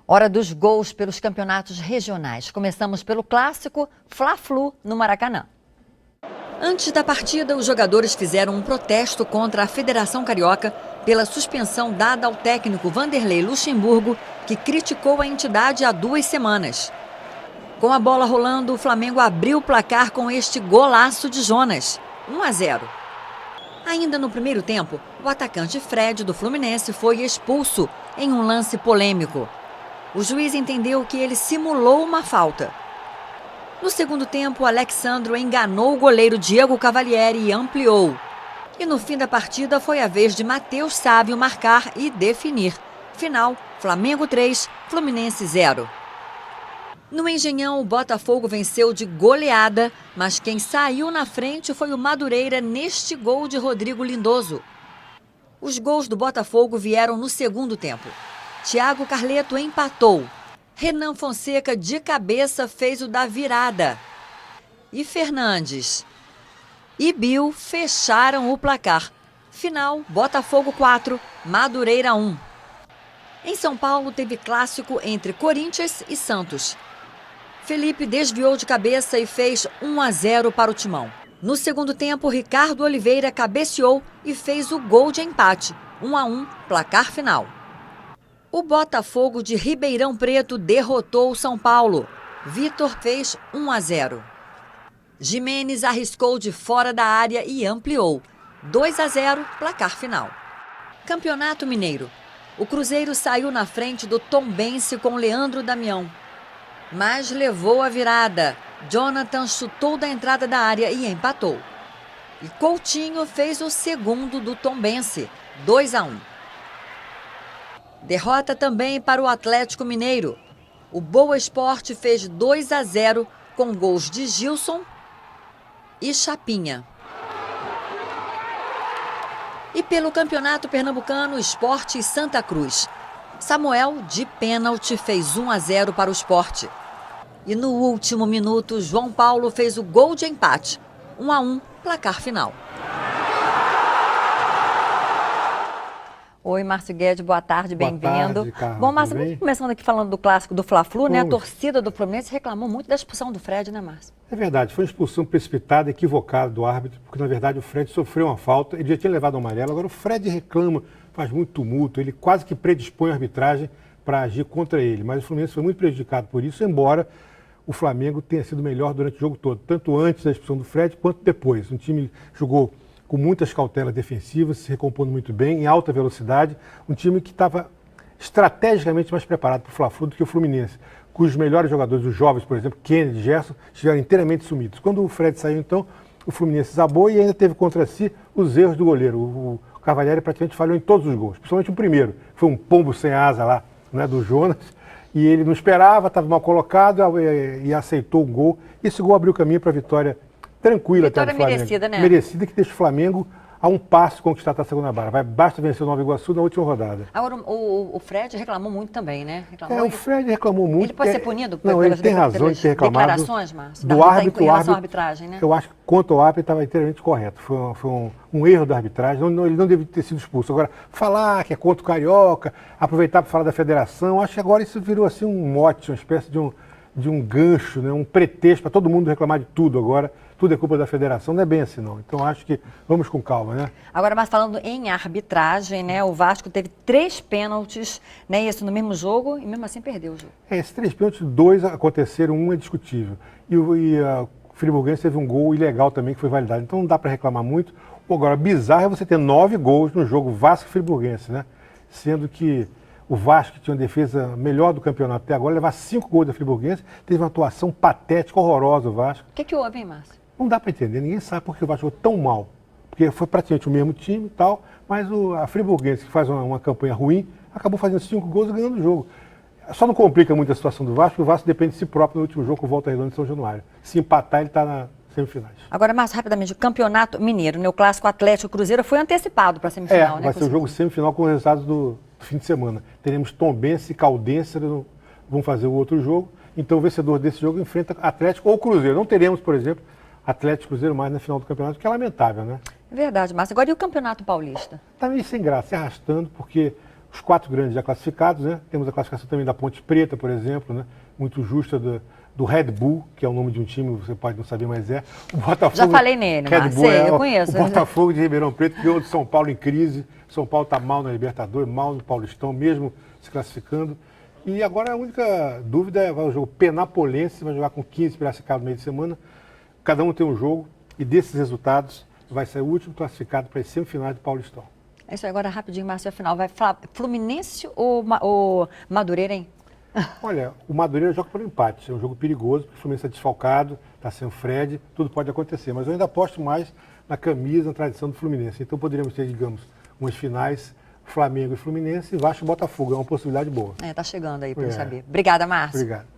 Hora dos gols pelos campeonatos regionais. Começamos pelo clássico Fla-Flu no Maracanã. Antes da partida, os jogadores fizeram um protesto contra a Federação Carioca pela suspensão dada ao técnico Vanderlei Luxemburgo, que criticou a entidade há 2 semanas. Com a bola rolando, o Flamengo abriu o placar com este golaço de Jonas, 1-0. Ainda no primeiro tempo, o atacante Fred do Fluminense foi expulso em um lance polêmico. O juiz entendeu que ele simulou uma falta. No segundo tempo, Alexandro enganou o goleiro Diego Cavalieri e ampliou. E no fim da partida foi a vez de Matheus Sávio marcar e definir. Final, Flamengo 3, Fluminense 0. No Engenhão, o Botafogo venceu de goleada, mas quem saiu na frente foi o Madureira neste gol de Rodrigo Lindoso. Os gols do Botafogo vieram no segundo tempo. Thiago Carleto empatou. Renan Fonseca, de cabeça, fez o da virada. E Fernandes e Bill fecharam o placar. Final, Botafogo 4, Madureira 1. Em São Paulo, teve clássico entre Corinthians e Santos. Felipe desviou de cabeça e fez 1-0 para o Timão. No segundo tempo, Ricardo Oliveira cabeceou e fez o gol de empate, 1-1, placar final. O Botafogo de Ribeirão Preto derrotou o São Paulo. Vitor fez 1-0. Jimenez arriscou de fora da área e ampliou. 2-0, placar final. Campeonato Mineiro. O Cruzeiro saiu na frente do Tombense com Leandro Damião, mas levou a virada. Jonathan chutou da entrada da área e empatou. E Coutinho fez o segundo do Tombense, 2-1. Derrota também para o Atlético Mineiro. O Boa Esporte fez 2-0 com gols de Gilson e Chapinha. E pelo Campeonato Pernambucano, Sport e Santa Cruz. Samuel, de pênalti, fez 1-0 para o Sport. E no último minuto, João Paulo fez o gol de empate. 1-1, placar final. Oi, Márcio Guedes, boa tarde, bem-vindo. Bom, Márcio, vamos começando aqui falando do clássico do Fla-Flu, né? A torcida do Fluminense reclamou muito da expulsão do Fred, né, Márcio? É verdade, foi uma expulsão precipitada, equivocada do árbitro, porque na verdade o Fred sofreu uma falta, ele já tinha levado o amarelo, agora o Fred reclama, faz muito tumulto, ele quase que predispõe a arbitragem para agir contra ele, mas o Fluminense foi muito prejudicado por isso, embora o Flamengo tenha sido melhor durante o jogo todo, tanto antes da expulsão do Fred quanto depois. O time jogou com muitas cautelas defensivas, se recompondo muito bem, em alta velocidade, um time que estava estrategicamente mais preparado para o Fla-Flu do que o Fluminense, cujos melhores jogadores, os jovens, por exemplo, Kennedy e Gerson, estiveram inteiramente sumidos. Quando o Fred saiu, então, o Fluminense desabou e ainda teve contra si os erros do goleiro. O Cavalieri praticamente falhou em todos os gols, principalmente o primeiro, que foi um pombo sem asa lá, né, do Jonas, e ele não esperava, estava mal colocado e aceitou o gol. Esse gol abriu o caminho para a vitória tranquila até do Flamengo. Merecida, né? Merecida, que deixa o Flamengo a um passo de conquistar a Taça Guanabara. Basta vencer o Nova Iguaçu na última rodada. Agora, o Fred reclamou muito também, né? O Fred reclamou muito. Ele pode ser punido não, ele tem razão de ter reclamado declarações, Márcio, do árbitro, em relação à arbitragem, né? Eu acho que quanto ao árbitro estava inteiramente correto. Foi um erro da arbitragem, ele não deve ter sido expulso. Agora, falar que é contra o Carioca, aproveitar para falar da federação, acho que agora isso virou assim um mote, uma espécie de um gancho, né? Um pretexto para todo mundo reclamar de tudo agora. Tudo é culpa da federação, não é bem assim não. Então acho que vamos com calma, né? Agora, mas falando em arbitragem, né? O Vasco teve 3 pênaltis, né? Isso no mesmo jogo e mesmo assim perdeu o jogo. Esses 3 pênaltis, 2 aconteceram, um é discutível. E o Friburguense teve um gol ilegal também que foi validado. Então não dá para reclamar muito. Agora, bizarro é você ter 9 gols no jogo Vasco e Friburguense, né? Sendo que o Vasco, que tinha uma defesa melhor do campeonato até agora, levar 5 gols da Friburguense, teve uma atuação patética, horrorosa o Vasco. O que houve, hein, Márcio? Não dá para entender, ninguém sabe por que o Vasco jogou tão mal. Porque foi praticamente o mesmo time e tal, mas a Friburguense, que faz uma campanha ruim, acabou fazendo 5 gols e ganhando o jogo. Só não complica muito a situação do Vasco, porque o Vasco depende de si próprio no último jogo com o Volta Redonda de São Januário. Se empatar, ele está na semifinais. Agora, Márcio, rapidamente, o Campeonato Mineiro, né? O Clássico Atlético Cruzeiro foi antecipado para a semifinal, né? Vai ser o jogo semifinal com os resultados do fim de semana. Teremos Tombense e Caldense, vão fazer o outro jogo. Então o vencedor desse jogo enfrenta Atlético ou Cruzeiro. Não teremos, por exemplo, Atlético e Cruzeiro mais na final do campeonato, que é lamentável, né? É verdade, Márcio. Agora, e o Campeonato Paulista? Está meio sem graça, se arrastando, porque os 4 grandes já classificados, né? Temos a classificação também da Ponte Preta, por exemplo, né? Muito justa do Red Bull, que é o nome de um time, você pode não saber, mas é. O Botafogo. Já falei nele, Red Bull eu conheço. O Botafogo de Ribeirão Preto ganhou de São Paulo em crise. São Paulo está mal na Libertadores, mal no Paulistão, mesmo se classificando. E agora a única dúvida é o jogo Penapolense, vai jogar com 15 Piracicaba no meio de semana. Cada um tem um jogo e desses resultados vai sair o último classificado para as semifinais do Paulistão. É isso aí, agora rapidinho, Márcio, afinal, vai Fluminense ou Madureira, hein? Olha, o Madureira joga pelo empate, é um jogo perigoso, porque o Fluminense está desfalcado, está sem o Fred, tudo pode acontecer, mas eu ainda aposto mais na camisa, na tradição do Fluminense. Então poderíamos ter, digamos, umas finais, Flamengo e Fluminense e Vasco e Botafogo, é uma possibilidade boa. Tá chegando aí para eu saber. Obrigada, Márcio. Obrigado.